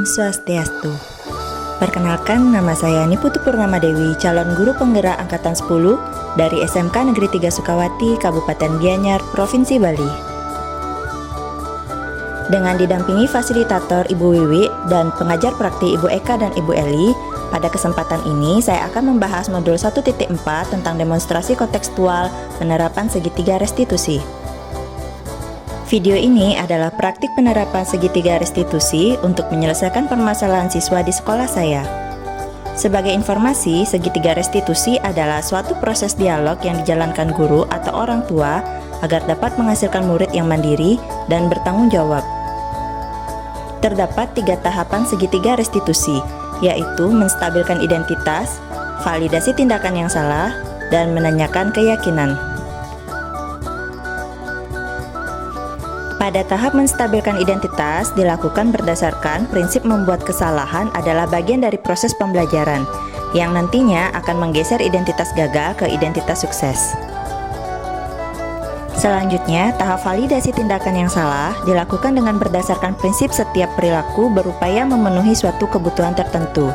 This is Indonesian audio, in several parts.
Om Swastiastu. Perkenalkan, nama saya Niputu Purnama Dewi, calon guru penggerak Angkatan 10 dari SMK Negeri 3 Sukawati, Kabupaten Gianyar, Provinsi Bali. Dengan didampingi fasilitator Ibu Wiwi dan pengajar praktik Ibu Eka dan Ibu Eli, pada kesempatan ini saya akan membahas modul 1.4 tentang demonstrasi kontekstual penerapan segitiga restitusi. Video ini adalah praktik penerapan segitiga restitusi untuk menyelesaikan permasalahan siswa di sekolah saya. Sebagai informasi, segitiga restitusi adalah suatu proses dialog yang dijalankan guru atau orang tua agar dapat menghasilkan murid yang mandiri dan bertanggung jawab. Terdapat 3 tahapan segitiga restitusi, yaitu menstabilkan identitas, validasi tindakan yang salah, dan menanyakan keyakinan. Pada tahap menstabilkan identitas dilakukan berdasarkan prinsip membuat kesalahan adalah bagian dari proses pembelajaran yang nantinya akan menggeser identitas gagal ke identitas sukses. Selanjutnya, tahap validasi tindakan yang salah dilakukan dengan berdasarkan prinsip setiap perilaku berupaya memenuhi suatu kebutuhan tertentu.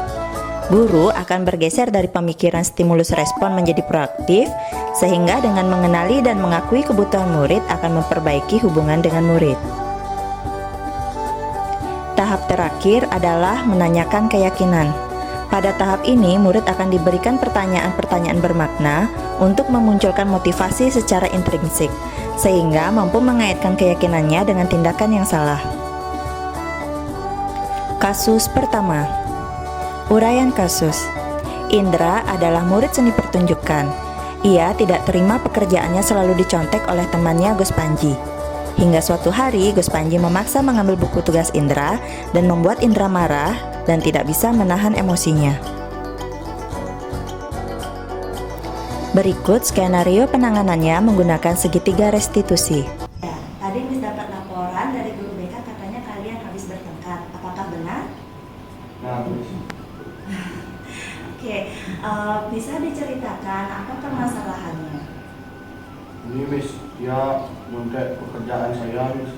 Guru akan bergeser dari pemikiran stimulus respon menjadi proaktif, sehingga dengan mengenali dan mengakui kebutuhan murid akan memperbaiki hubungan dengan murid. Tahap terakhir adalah menanyakan keyakinan. Pada tahap ini, murid akan diberikan pertanyaan-pertanyaan bermakna untuk memunculkan motivasi secara intrinsik, sehingga mampu mengaitkan keyakinannya dengan tindakan yang salah. Kasus pertama. Uraian kasus. Indra adalah murid seni pertunjukan. Ia tidak terima pekerjaannya selalu dicontek oleh temannya Gus Panji. Hingga suatu hari Gus Panji memaksa mengambil buku tugas Indra dan membuat Indra marah dan tidak bisa menahan emosinya. Berikut skenario penanganannya menggunakan segitiga restitusi. Ya, tadi Miss dapat laporan dari guru BK katanya kalian habis bertengkar. Apakah benar? Nah, Oke, bisa diceritakan apa permasalahannya? ini Miss, dia nyontek pekerjaan saya, Miss.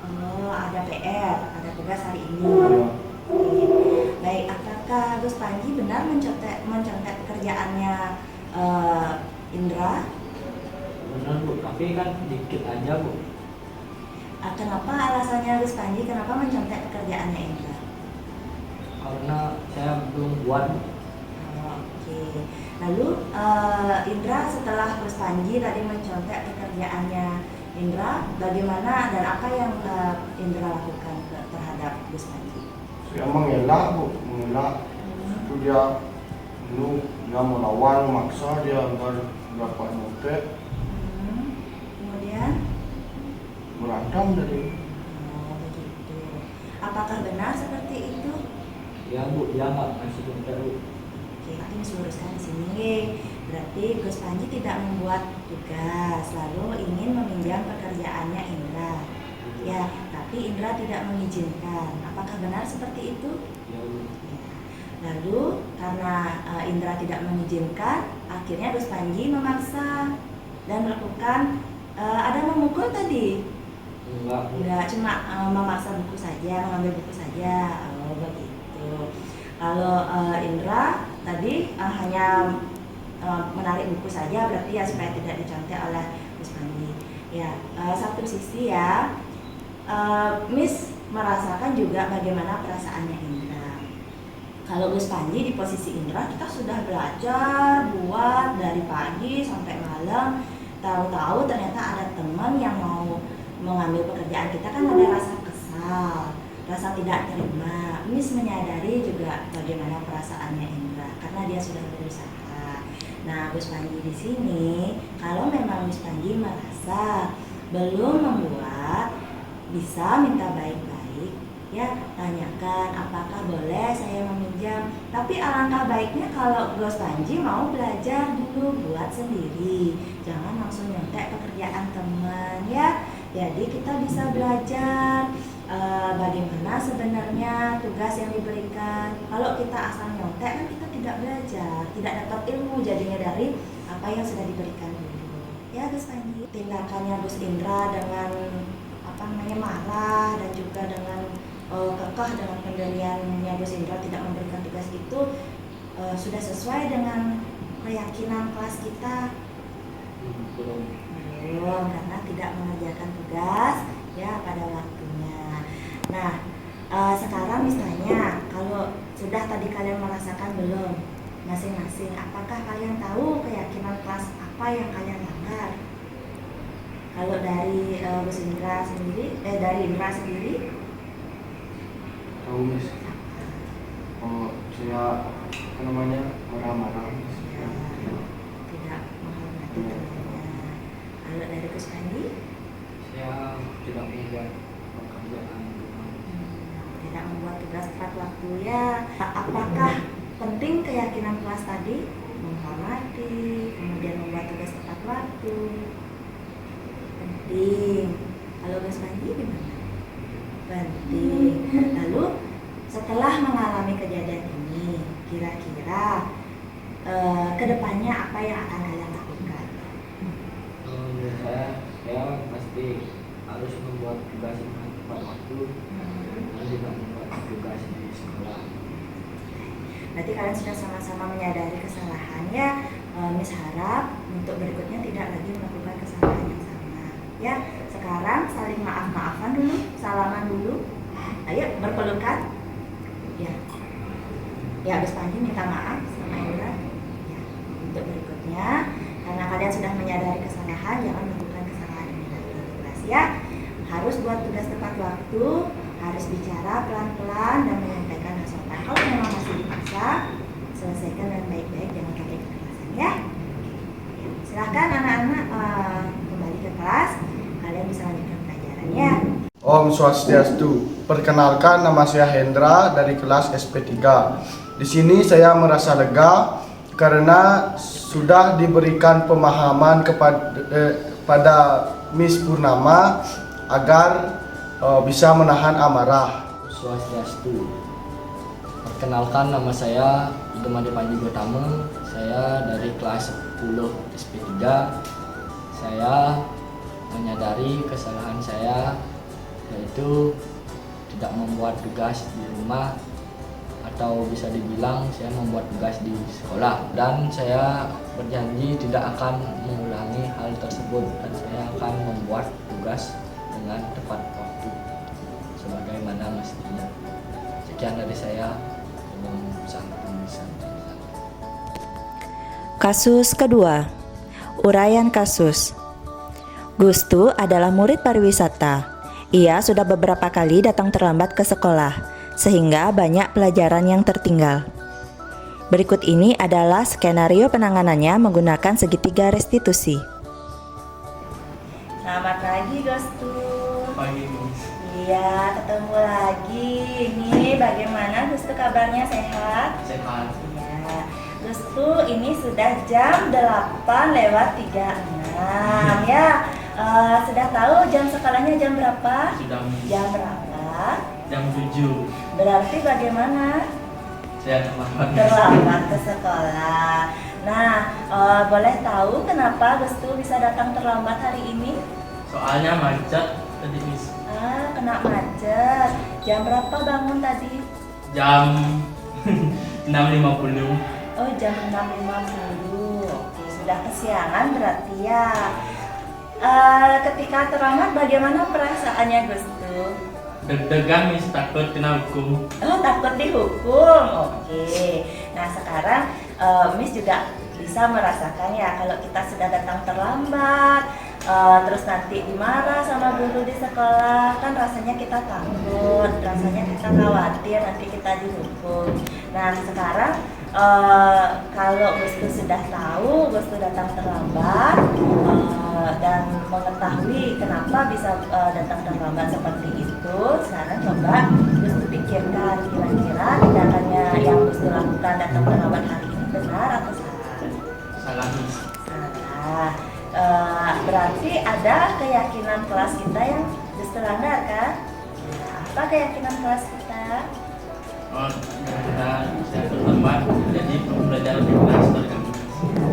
Oh, ada PR, ada tugas hari ini. Iya. Oke. Baik, apakah Gus Panji benar mencontek pekerjaannya Indra? Benar Bu, tapi kan dikit aja Bu. Kenapa alasannya Gus Panji kenapa mencontek pekerjaannya Indra? Karena saya belum buat. Oke. Lalu Indra setelah Gus Panji tadi mencontek pekerjaannya Indra, bagaimana dan apa yang Indra lakukan terhadap Gus Panji? Saya mengelak, Bu, mengelak. Itu dia melawan, maksa dia agar dapat nyontek, Kemudian? berantem tadi. Oh, begitu. Apakah benar seperti itu? Ya Bu, dia nggak ngasih contek Bu. Oke, ini luruskan di sini. Berarti Gus Panji tidak membuat tugas, lalu ingin meminjam pekerjaannya Indra. Ya, tapi Indra tidak mengizinkan. Apakah benar seperti itu? Ya Bu. Ya. Lalu karena Indra tidak mengizinkan, akhirnya Gus Panji memaksa dan melakukan ada memukul tadi. Enggak Bu. Enggak, cuma memaksa buku saja, mengambil buku saja. Oh, begitu. Kalau Indra tadi hanya menarik buku saja, berarti ya supaya tidak dicontek oleh Gus Panji. Ya, satu sisi ya, Miss merasakan juga bagaimana perasaannya Indra. Kalau Gus Panji di posisi Indra, kita sudah belajar buat dari pagi sampai malam, tahu-tahu ternyata ada teman yang mau mengambil pekerjaan kita, kan ada rasa kesal, rasa tidak terima. Miss menyadari juga bagaimana perasaannya Indra karena dia sudah berusaha. Nah, Gus Panji di sini, kalau memang Gus Panji merasa belum membuat, bisa minta baik-baik, ya tanyakan apakah boleh saya meminjam. Tapi alangkah baiknya kalau Gus Panji mau belajar dulu buat sendiri, jangan langsung nyontek pekerjaan teman ya. Jadi kita bisa belajar bagaimana sebenarnya tugas yang diberikan. Kalau kita asal nyontek kan kita tidak belajar, tidak dapat ilmu jadinya dari apa yang sudah diberikan dulu. Ya Gus Panji, tindakannya Gus Indra dengan marah dan juga dengan kekeh dengan pendiriannya Gus Indra tidak memberikan tugas itu sudah sesuai dengan keyakinan kelas kita? Belum. Belum, karena tidak mengerjakan tugas ya pada waktunya. Nah, sekarang misalnya kalau sudah tadi kalian merasakan belum masing-masing, apakah kalian tahu keyakinan kelas apa yang kalian langgar? Kalau dari Gus Indra sendiri, dari Indra sendiri, Tahu Miss. Oh, saya apa namanya marah-marah. ya, tidak menghormati temannya. Kalau dari Gus Pandi, Saya tidak membuat pekerjaan rumah. tidak membuat tugas tepat waktu ya. Apakah penting keyakinan kelas tadi? Menghormati, kemudian membuat tugas tepat waktu. Penting. Kalau Gus Pandi gimana? Penting. Lalu setelah mengalami kejadian ini, kira-kira kedepannya apa yang akan kalian lakukan? Menurut saya pasti harus membuat tugas dengan tepat waktu dan tidak membuat tugas di sekolah. Berarti kalian sudah sama-sama menyadari kesalahannya. Miss harap untuk berikutnya tidak lagi melakukan kesalahan yang sama. Ya, sekarang saling maaf-maafan dulu, salaman dulu. Ayo berpelukan. Ya, ya Gus Panji minta maaf sama Indra. Ya, untuk berikutnya karena kalian sudah menyadari kesalahan, jangan melakukan kesalahan ini lagi di kelas ya. Harus buat tugas tepat waktu, harus bicara pelan-pelan dan menyampaikan dengan sopan. Kalau memang masih dipaksa, selesaikan dengan baik-baik, jangan pakai kekerasan ya. Silahkan anak-anak kembali ke kelas, kalian bisa lanjutkan pelajarannya. Om Swastiastu. Perkenalkan, nama saya Hendra dari kelas SP3. Di sini saya merasa lega karena sudah diberikan pemahaman kepada Miss Purnama agar bisa menahan amarah. Swastiastu. Perkenalkan, nama saya Idemade Panji Gotama. Saya dari kelas 10 SP3. Saya menyadari kesalahan saya, yaitu tidak membuat tugas di rumah, atau bisa dibilang saya membuat tugas di sekolah, dan saya berjanji tidak akan mengulangi hal tersebut dan saya akan membuat tugas dengan tepat waktu sebagaimana mestinya. Sekian dari saya. Kasus kedua, uraian kasus. Gustu adalah murid pariwisata. Ia sudah beberapa kali datang terlambat ke sekolah, sehingga banyak pelajaran yang tertinggal. Berikut ini adalah skenario penanganannya menggunakan segitiga restitusi. Selamat pagi Gustu. Pagi, Miss. Iya, ketemu lagi. Ini bagaimana Gustu kabarnya, sehat? Sehat. Iya. Gustu, ini sudah jam 8:36 ya. Sudah tahu jam sekolahnya jam berapa? Sudah, Miss. Jam berapa? Jam 7. Berarti bagaimana? Saya terlambat. Terlambat ke sekolah. Nah, boleh tahu kenapa Gustu bisa datang terlambat hari ini? Soalnya macet tadi, Miss. Kena macet. Jam berapa bangun tadi? Jam 6.50. Oh, jam 6:50. Oke, sudah kesiangan berarti ya. Ketika terlambat bagaimana perasaannya Gustu? Deg-degan, Miss, takut kena hukum. Oh, takut dihukum. Oke. Nah, sekarang Miss juga bisa merasakan ya kalau kita sudah datang terlambat, terus nanti dimarah sama guru di sekolah, kan rasanya kita takut, rasanya kita khawatir nanti kita dihukum. Nah, sekarang kalau Gustu sudah tahu Gustu datang terlambat dan mengetahui kenapa bisa datang terlambat seperti itu, sekarang coba Gustu pikirkan kira-kira tindakannya yang Gustu lakukan datang terlambat hari ini benar atau salah? Salah, Miss. Salah. Berarti ada keyakinan kelas kita yang Gustu langgar kan? Nah, apa keyakinan kelas kita? Oh, karena saya terlambat, jadi pembelajaran di kelas terganggu.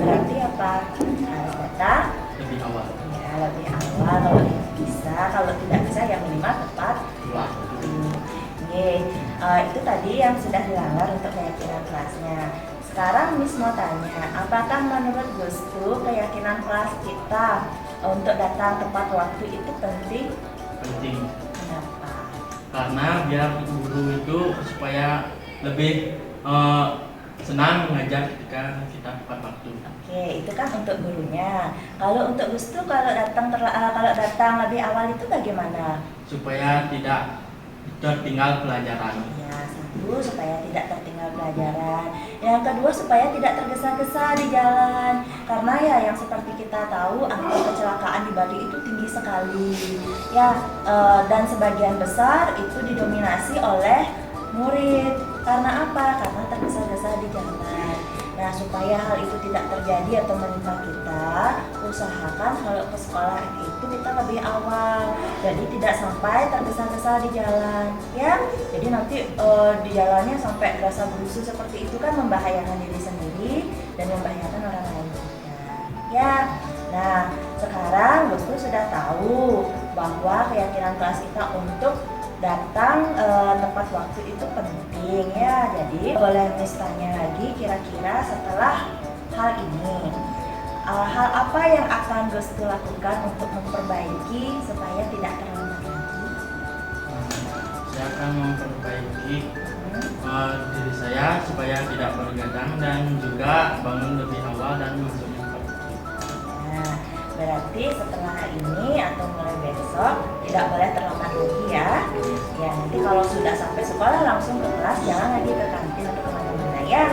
Berarti apa? Harus datang Lebih awal. ya lebih awal kalau bisa, kalau tidak bisa ya minimal tepat Wah. waktu. Itu tadi yang sudah dilanggar untuk keyakinan kelasnya. Sekarang Miss mau tanya, apakah menurut Gustu keyakinan kelas kita untuk datang tepat waktu itu penting? Penting Kenapa? karena biar guru itu supaya lebih senang mengajar ketika kita tepat waktu. Oke, itu kan untuk gurunya. Kalau untuk Gustu, kalau datang lebih awal itu bagaimana? Supaya tidak tertinggal pelajaran. Ya, satu supaya tidak tertinggal pelajaran. Yang kedua supaya tidak tergesa-gesa di jalan. Karena ya yang seperti kita tahu angka kecelakaan di Bali itu tinggi sekali. Ya, dan sebagian besar itu didominasi oleh murid. Karena apa? Karena tergesa-gesa di jalan. Nah, supaya hal itu tidak terjadi atau menimpa kita, usahakan kalau ke sekolah itu kita lebih awal. Jadi tidak sampai tergesa-gesa di jalan, ya. Jadi nanti di jalannya sampai rasa berusuh seperti itu kan membahayakan diri sendiri dan membahayakan orang lain juga. Ya. Nah, sekarang Gustu sudah tahu bahwa keyakinan kelas kita untuk datang tepat waktu itu penting ya. Jadi boleh Miss tanya lagi kira-kira setelah hal ini hal apa yang akan Gustu lakukan untuk memperbaiki supaya tidak terlambat lagi? Saya akan memperbaiki diri saya supaya tidak bergadang dan juga bangun lebih awal dan masuknya tepat waktu. Nah, berarti setelah ini atau mulai besok tidak boleh terlambat lagi ya. Ya, nanti kalau sudah sampai sekolah langsung ke kelas, jangan lagi ke kantin atau kemana-mana ya.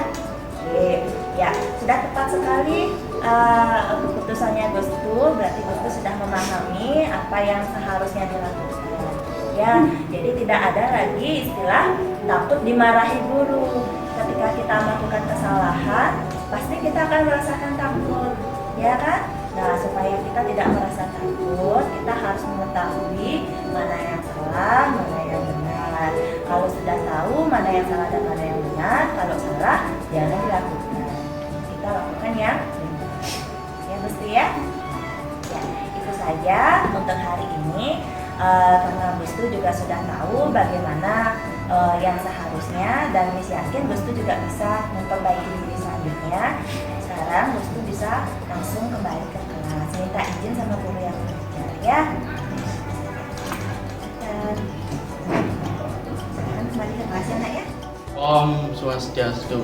Oke, ya sudah tepat sekali keputusannya Gustu. Berarti Gustu sudah memahami apa yang seharusnya dilakukan. Ya, jadi tidak ada lagi istilah takut dimarahi guru. Ketika kita melakukan kesalahan, pasti kita akan merasakan takut, ya kan? Nah, supaya kita tidak merasa takut, kita harus mengetahui mana yang salah, mana yang benar. Kalau sudah tahu mana yang salah dan mana yang benar, kalau salah jangan dilakukan. Kita lakukan yang benar. Ya, Gusti ya? Ya, itu saja untuk hari ini. Karena Gustu juga sudah tahu bagaimana yang seharusnya, dan Miss yakin Gustu juga bisa memperbaiki diri selanjutnya. Sekarang Gustu bisa langsung kembali ke kelas, minta izin sama guru yang mengajar ya. Dan sekarang kembali ke kelas ya nak ya. Om Swastiastu.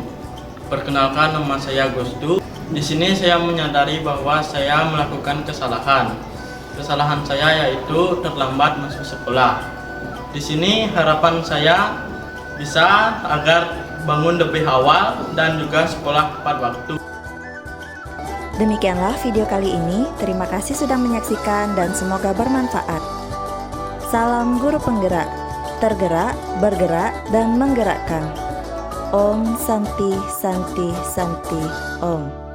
Perkenalkan, nama saya Gustu. Di sini saya menyadari bahwa saya melakukan kesalahan. Kesalahan saya yaitu terlambat masuk sekolah. Di sini harapan saya bisa agar bangun lebih awal dan juga sekolah tepat waktu. Demikianlah video kali ini. Terima kasih sudah menyaksikan dan semoga bermanfaat. Salam guru penggerak, tergerak, bergerak, dan menggerakkan. Om Santi Santi Santi Om.